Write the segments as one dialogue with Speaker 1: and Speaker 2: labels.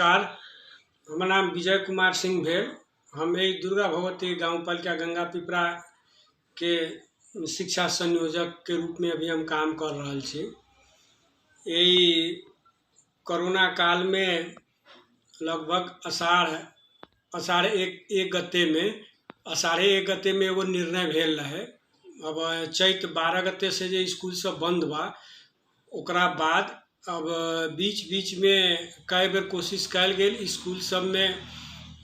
Speaker 1: नमस्कार। हमर नाम विजय कुमार सिंह भेल। हम एहि दुर्गा भगवती गाँव पालिका गंगा पिपरा के शिक्षा संयोजक के रूप में अभी हम काम कर रहल छी। एहि कोरोना काल में लगभग अषाढ़ एक गते में एगो निर्णय भेल रहे। अब चैत 12 गते से जे स्कूल सब बंद बा, ओकरा बाद अब बीच में कई बेर कोशिश कयल गेल स्कूल सब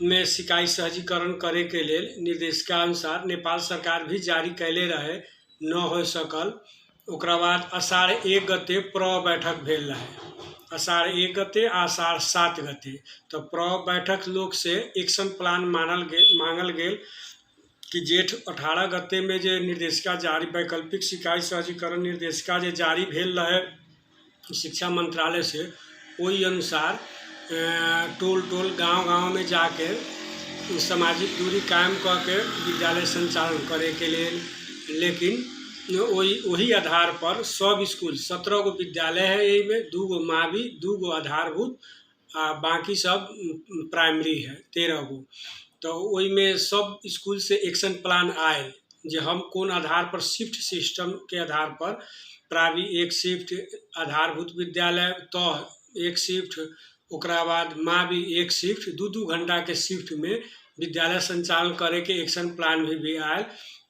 Speaker 1: में सिकाई सहजीकरण करे के लेल निर्देशिका अनुसार नेपाल सरकार भी जारी कैले रहे, न हो सकल। ओकरा बाद अषाढ़ 1 गते प्र बैठक भेल रहे, अषाढ़ 1 गते अषाढ़ 7 गते। तो प्र बैठक लोग से एक्शन प्लान मांगल गेल कि जेठ 18 गते में जे निर्देशिका जारी, वैकल्पिक सिकाई सहजीकरण निर्देशिका जे जारी भेल रहे शिक्षा मंत्रालय से, वही अनुसार टोल गांव में जाके सामाजिक दूरी कायम करके विद्यालय संचालन करे के लेल। लेकिन वही आधार पर सब स्कूल 17 गो विद्यालय है, यही में 2 गो मावी, 2 गो आधारभूत आ बाकी सब प्राइमरी है 13 गो। तो वही में सब स्कूल से एक्शन प्लान आए जे हम कौन आधार पर शिफ्ट सिस्टम के आधार पर प्रावी 1 शिफ्ट, आधारभूत विद्यालय तो 1 शिफ्ट, ओकरा बाद मावी 1 शिफ्ट, 2-2 घंटा के शिफ्ट में विद्यालय संचालन करे के एक्शन प्लान भी आयल।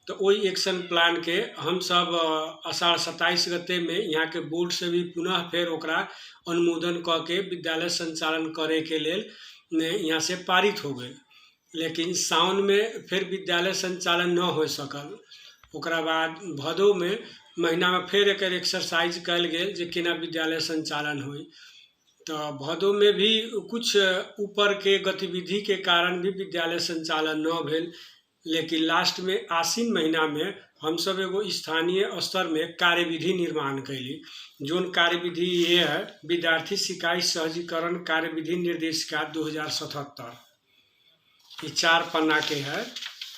Speaker 1: तो वही एक्शन प्लान के हम सब अषाढ़ 27 गते में यहाँ के बोर्ड से भी पुनः फिर ओकरा अनुमोदन करके विद्यालय संचालन करे के लेल यहाँ से पारित हो गए। लेकिन सावन में फिर विद्यालय संचालन न हो सकल। ओकरा बाद भदो में महीना में फिर एक एक्सरसाइज कल गेल जे केना विद्यालय संचालन हुई। तो भदो में भी कुछ ऊपर के गतिविधि के कारण भी विद्यालय संचालन न भेल। लेकिन लास्ट में आश्विन महीना में हम सब एगो स्थानीय स्तर में कार्यविधि निर्माण कैली, जोन कार्यविधि ये है विद्यार्थी शिकाई सहजीकरण कार्यविधि निर्देशिका 2077। ये 4 पन्ना के है।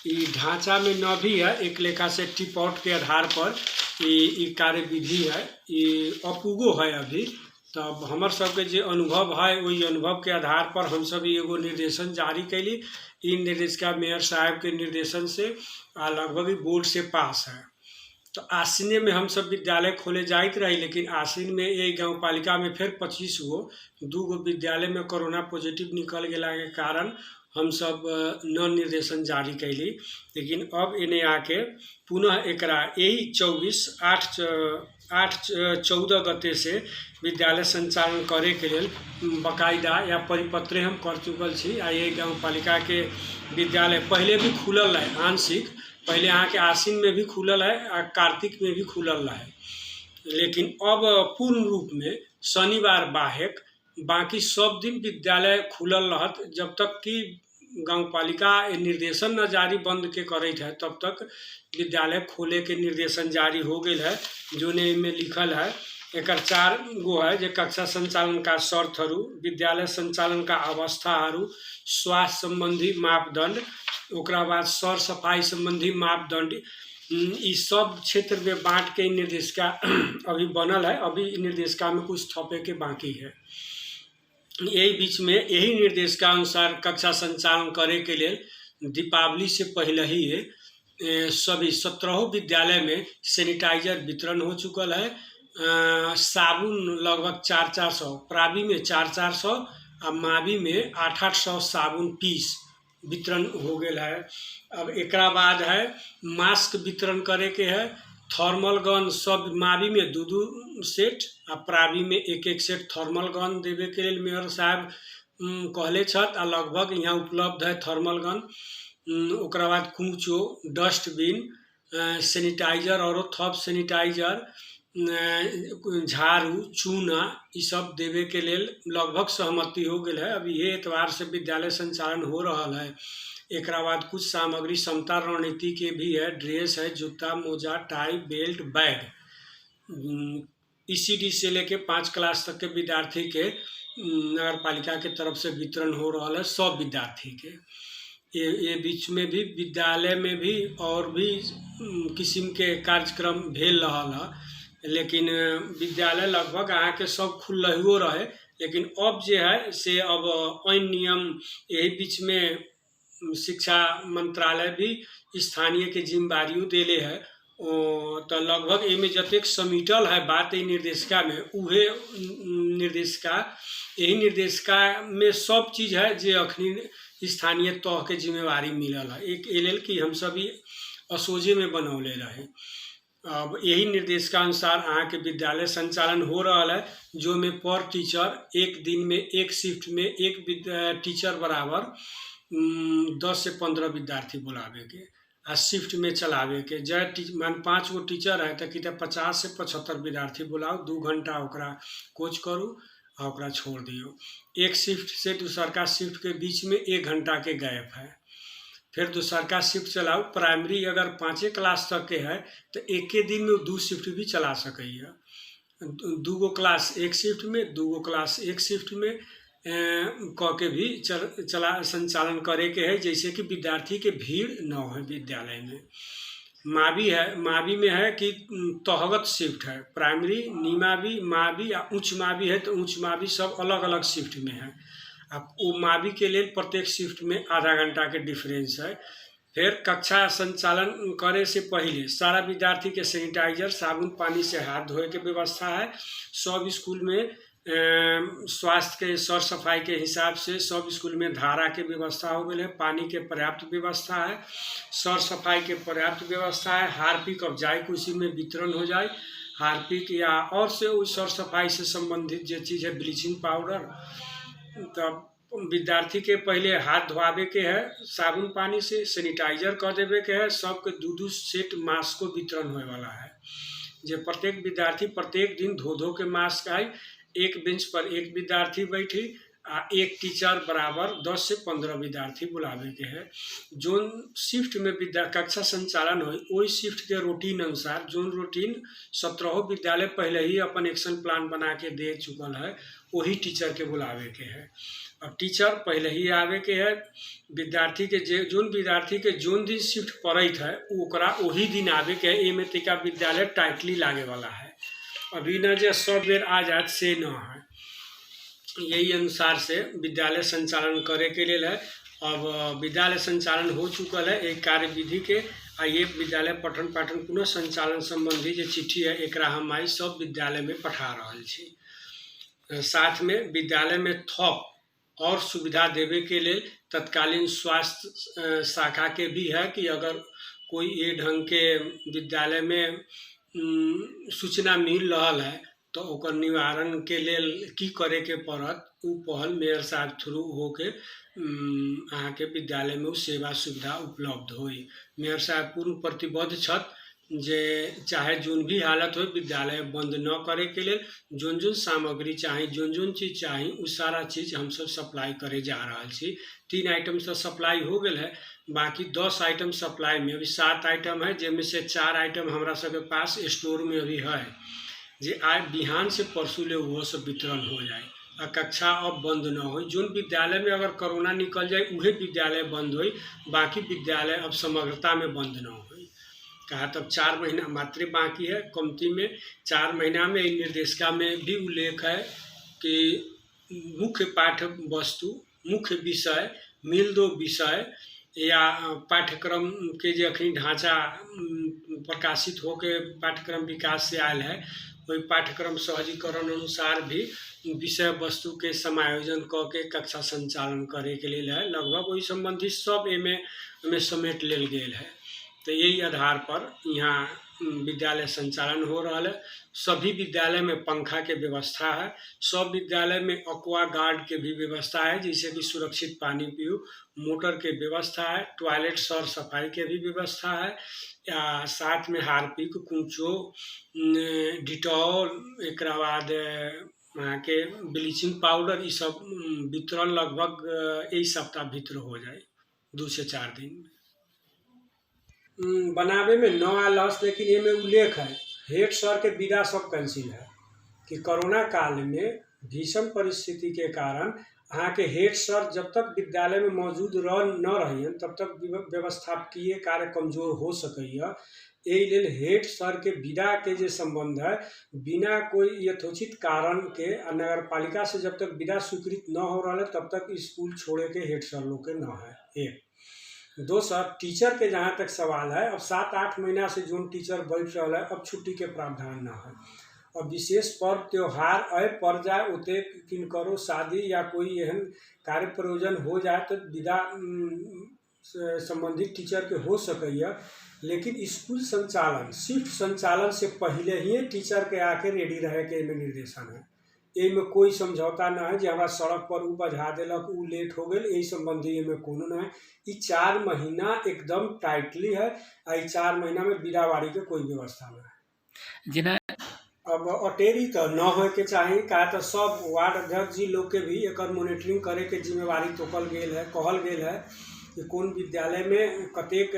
Speaker 1: ये ढांचा में न भी है, एक लेखा से टिपॉट के आधार पर ये कार्यविधि है, ये अपुगो है अभी। तब हमर सबके जे अनुभव है वही अनुभव के आधार पर हम सब एगो निर्देशन जारी कैली। इन निर्देशिका मेयर साहब के निर्देशन से लगभग बोर्ड से पास है। तो आश्विन में हम सब विद्यालय खोले जाइत रही, लेकिन आश्विन में ये गाँव पालिका में फिर 25 गो 2 गो विद्यालय में कोरोना पॉजिटिव निकल गया के कारण हम सब न निर्देशन जारी कैली। लेकिन अब इन्हें आके पुनः एकरा यही 14 गते से विद्यालय संचालन करे के लेल बाकायदा या परिपत्र हम कर चुकल छी। आ ये गाँव पालिका के विद्यालय पहले भी खुलल है आंशिक, पहले यहाँ के आश्विन में भी खुलल है और कार्तिक में भी खुलल है। लेकिन अब पूर्ण रूप में शनिवार बाहेक बाकी सब दिन विद्यालय खुलल रहत, जब तक कि गाँव पालिका निर्देशन न जारी बंद के करत है तब तक विद्यालय खोले के निर्देशन जारी हो गए है। जो ने में लिखल है एक 4 गो है जे कक्षा संचालन का शर्तहरू, विद्यालय संचालन का अवस्थाहरू, स्वास्थ्य संबंधी मापदंड, ओकरा बाद सर सफाई संबंधी मापदंड, इस सब क्षेत्र में बांट के निर्देशिका अभी बनल है। अभी निर्देशिका में कुछ थपे के बाकी है। यही बीच में यही निर्देशिका अनुसार कक्षा संचालन करे के लिए दीपावली से पहले ही सभी 17 विद्यालय में सैनिटाइजर वितरण हो चुकल है। साबुन लगभग 400-400, प्रावी में 400-400 और मावी में 800-800 साबुन पीस वितरण हो गया है। अब एकरा बाद है मास्क वितरण करे के है। थर्मल गन सब मावी में 2-2 सेट आ प्रावी में 1-1 सेट थर्मल गन देवे के लिए मेयर साहब कहले छत आ लगभग यहाँ उपलब्ध है थर्मल गन। ओकरा बाद कूचो, डस्टबिन, सैनिटाइजर और थप सैनिटाइजर, झाड़ू, चूना, ये सब देवे के लेल लगभग सहमति हो गई है। अभी ये एतवार से विद्यालय संचालन हो रहा है। एक बाद कुछ सामग्री समता रणनीति के भी है, ड्रेस है, जूता, मोजा, टाई, बेल्ट, बैग। ECD से लेके 5 क्लास तक के विद्यार्थी के नगर पालिका के तरफ से वितरण हो रहा है सब विद्यार्थी के। ये बीच में भी विद्यालय में भी और भी किस्म के कार्यक्रम भेल रहा है, लेकिन विद्यालय लगभग अहाँ के सब खुल रहे, लेकिन अब जे है से अब ऐन नियम यही बीच में शिक्षा मंत्रालय भी स्थानीय के जिम्मेवारियों देले है। तो लगभग एमे जतेक समेटल है बात ई निर्देशिका में, उहे निर्देशिका यही निर्देशिका में सब चीज़ है जे अखनी स्थानीय तह के जिम्मेवारी मिलल है। एक लेल कि हम सभी असोजे में बनौले रहे। अब यही निर्देशिका अनुसार अहाँ के विद्यालय संचालन हो रहा है, जो में पर टीचर एक दिन में एक शिफ्ट में एक टीचर बराबर 10 से 15 विद्यार्थी बुलावे के आ शिफ्ट में चलावे के। मान 5 गो टीचर है तो कि 50 से 75 विद्यार्थी बुलाओ, 2 घंटा ओकरा कोच करू आ ओकरा छोड़ दियो। एक शिफ्ट से दूसर का शिफ्ट के बीच में 1 घंटा के गैप है। फिर दूसर का शिफ्ट चलाओ। प्राइमरी अगर 5 क्लास तक के है तो एक के दिन में 2 शिफ्ट भी चला सकैया। 2 गो क्लास एक शिफ्ट में, 2 गो क्लास एक शिफ्ट में क के भी चला संचालन करे के है, जैसे कि विद्यार्थी के भीड़ न हो विद्यालय में। मावी में है कि तहगत शिफ्ट है। प्राइमरी, निमावी, मावी या उच्च मावी है तो उच्च मावी सब अलग अलग शिफ्ट में है। अब वो मावी के लिए प्रत्येक शिफ्ट में आधा घंटा के डिफरेंस है। फिर कक्षा संचालन करे से पहले सारा विद्यार्थी के सैनिटाइजर, साबुन पानी से हाथ धोए के व्यवस्था है। सब स्कूल में स्वास्थ्य के सर सफाई के हिसाब से सब स्कूल में धारा के व्यवस्था हो गई है। पानी के पर्याप्त व्यवस्था है, सर सफाई के पर्याप्त व्यवस्था है। हार्पिक अब जाए उसी में वितरण हो जाए। हार्पिक या और से उस सर सफाई से संबंधित जो चीज़ है, ब्लीचिंग पाउडर, तब विद्यार्थी के पहले हाथ धोआवे के है साबुन पानी से, सैनिटाइजर कर देवे के है। सबके 2-2 सेट मास्क को वितरण होने वाला है, जो प्रत्येक विद्यार्थी प्रत्येक दिन धो के मास्क आई। एक बेंच पर एक विद्यार्थी बैठी आ एक टीचर बराबर 10 से 15 विद्यार्थी बुलावे के है। जोन शिफ्ट में कक्षा संचालन हो वही शिफ्ट के रूटीन अनुसार, जोन रूटीन 17 विद्यालय पहले ही अपन एक्शन प्लान बना के दे चुकल है, वही टीचर के बुलावे के है। अब टीचर पहले ही आवे के है। विद्यार्थी के जोन विद्यार्थी के जोन दिन शिफ्ट पड़त है ओकरा वही दिन आवे के है। एमे टिका विद्यालय टाइटली लागे वाला है। अभी न जो सब बेर आ जात से न है। यही अनुसार से विद्यालय संचालन करे के लिए है। अब विद्यालय संचालन हो चुकल है एक कार्यविधि के। आ ये विद्यालय पठन पाठन पुनः संचालन संबंधी जो चिट्ठी है एक हम आई सब विद्यालय में पठा रहा छी। साथ में विद्यालय में थप और सुविधा देवे के लिए तत्कालीन स्वास्थ्य शाखा के भी है कि अगर कोई ये ढंग के विद्यालय में सूचना मिल रहा है तो ओकर निवारण के लेल की करे के पड़त, उ पहल मेयर साहब थ्रू होके अहाँ के विद्यालय में सेवा सुविधा उपलब्ध होई। मेयर साहब पूर्ण प्रतिबद्ध छत जे चाहे जोन भी हालत हो विद्यालय बंद न करे के लिए जोन जोन सामग्री चाहे जोन जोन चीज चाहे उ सारा चीज हम सब सप्लाई करे जा रहा छी। 3 आइटम से सप्लाई हो गए है, बाकी 10 आइटम सप्लाई में अभी 7 आइटम है, जिनमें से 4 आइटम हमारा सबके पास स्टोर में अभी है। जे आज बिहान से परसों ले वो सब वितरण हो जाए आ कक्षा अब बंद न हो। जोन विद्यालय में अगर कोरोना निकल जाए उहे विद्यालय बंद हो, बाकी विद्यालय अब समग्रता में बंद न हो। कहा तब 4 महीना मात्र बाकी है। कमती में 4 महीना में निर्देशिका में भी उल्लेख है कि मुख्य पाठ्य वस्तु, मुख्य विषय, मिल दो विषय या पाठ्यक्रम के जो अखनी ढांचा प्रकाशित होके पाठ्यक्रम विकास से आयल है, वही पाठ्यक्रम सहजीकरण अनुसार भी विषय वस्तु के समायोजन क के कक्षा संचालन करे के लिए है। लगभग वही संबंधी सब एमे समेट लेल गेल है। तो यही आधार पर यहाँ विद्यालय संचालन हो रहा है। सभी विद्यालय में पंखा के व्यवस्था है। सब विद्यालय में एक्वा गार्ड के भी व्यवस्था है, जिससे कि सुरक्षित पानी पियो। मोटर के व्यवस्था है, टॉयलेट सर सफाई के भी व्यवस्था है। या साथ में हार्पिक, कूचो, डिटॉल, एक बाद वहाँ के ब्लीचिंग पाउडर, ये सब वितरण लगभग एक सप्ताह भीतर हो जाए, 2 से 4 दिन में। बनावे में न आल, लेकिन ये में उल्लेख है हेड सर के विदा सब कैंसिल है कि कोरोना काल में भीषण परिस्थिति के कारण अहाँ के हेड सर जब तक विद्यालय में मौजूद न रहियन तब तक व्यवस्थापकीय कार्य कमजोर हो सकैया। एहि लेल हेड सर के विदा के जे संबंध है, बिना कोई यथोचित कारण के नगर पालिका से जब तक विदा स्वीकृत न हो रहा है तब तक स्कूल छोड़े के हेड सर लोग के न है। एक दोसर, टीचर के जहाँ तक सवाल है, अब 7-8 महीना से जो टीचर बैठ रहा है, अब छुट्टी के प्रावधान न है। और विशेष पर्व त्योहार पड़ जाए, उते किनकरो शादी या कोई एहन कार्य प्रयोजन हो जाए तो विदा संबंधित टीचर के हो सकैया, लेकिन स्कूल संचालन शिफ्ट संचालन से पहले ही टीचर के आके रेडी रहे के एमे निर्देशन है। एमे कोई समझौता ना है जे हमारा सड़क पर उ बजा देलक, उ लेट हो गई, यही संबंधी एमे कोनो ना है। ई 4 महीना एकदम टाइटली है। आई 4 महीना में विदावारी के कोई व्यवस्था ना है।
Speaker 2: जेना
Speaker 1: अब अटेरी तो न होए के चाही, का तो सब वार्ड अध्यक्ष जी लोग के भी एक मॉनिटरिंग करे के जिम्मेवारी तोकल गेल है, कहल गेल है कि कौन विद्यालय में कतेक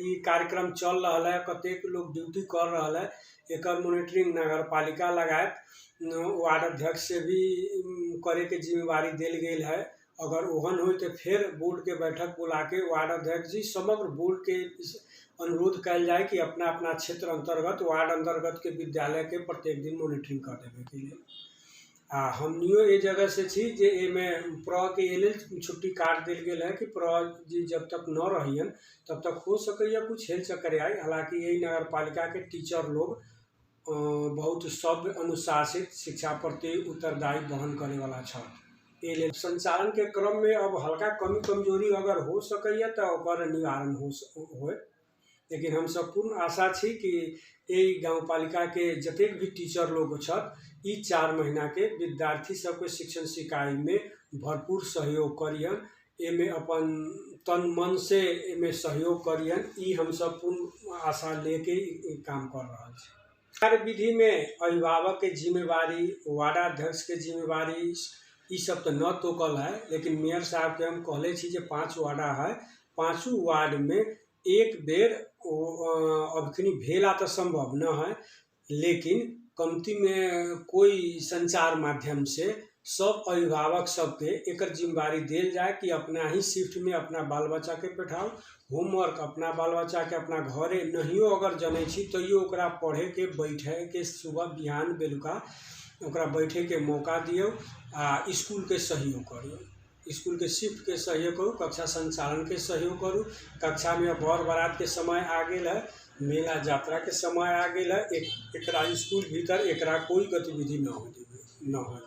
Speaker 1: ई कार्यक्रम चल रहा है, कतेक लोग ड्यूटी कर रहा है, एक मॉनिटरिंग नगर पालिका लगायत वार्ड अध्यक्ष से भी करे के जिम्मेवारी दिल गेल है। अगर ओहन हो तो फिर बोर्ड के बैठक बुला के वार्ड अध्यक्ष जी समग्र बोर्ड के अनुरोध कल जाए कि अपना अपना क्षेत्र अंतर्गत वार्ड अंतर्गत के विद्यालय के प्रत्येक दिन मॉनिटरिंग कर देवे के लिए। हमनियो ये जगह से छी जे एमे प्र के लेल छुट्टी काट दिल गेल है कि प्र जी जब तक न रहियन तब तक हो सकैया कुछ हेल चक्कर आई। हालांकि यही नगर पालिका के टीचर लोग बहुत सभ्य अनुशासित शिक्षा प्रति उत्तरदायी वहन करे वाला छ। ये संचालन के क्रम में अब हल्का कमी कमजोरी अगर हो सकैया तो ओकर निवारण होए, लेकिन हम सब पूर्ण आशा छी कि यही गाँव पालिका के जतेक भी टीचर लोग छत ई 4 महीना के विद्यार्थी सबके शिक्षण सिखाई में भरपूर सहयोग करियन, एमे अपन तन मन से एमे सहयोग करियन। ई हम सब पूर्ण आशा लेके काम कर रहा है। कार्य विधि में अभिभावक के जिम्मेवारी, वार्डाध्यक्ष के जिम्मेवारी ई सब तो न तोकल है, लेकिन मेयर साहब के हम कहले छी जे 5 वार्डा है, 5 वार्ड में एक बेर अबखनी भेला तो संभव न है, लेकिन कमती में कोई संचार माध्यम से सब अभिभावक सबके एक जिम्मेवारी दिल जाए कि अपना ही शिफ्ट में अपना बाल बच्चा के बैठाओ, होमवर्क अपना बाल बच्चा के अपना घरे नहियो अगर जनै छी तो यो ओकरा पढ़े के बैठे के सुबह बिहान बेलुका ओकरा बैठे के मौका दियो, स्कूल के सहयोग करियो, स्कूल के शिफ्ट के सहयोग करूँ, कक्षा संचालन के सहयोग करूँ। कक्षा में बर बारात के समय आ गया है, मेला यात्रा के समय आ गया है, एकरा स्कूल भीतर एकरा कोई गतिविधि न हो।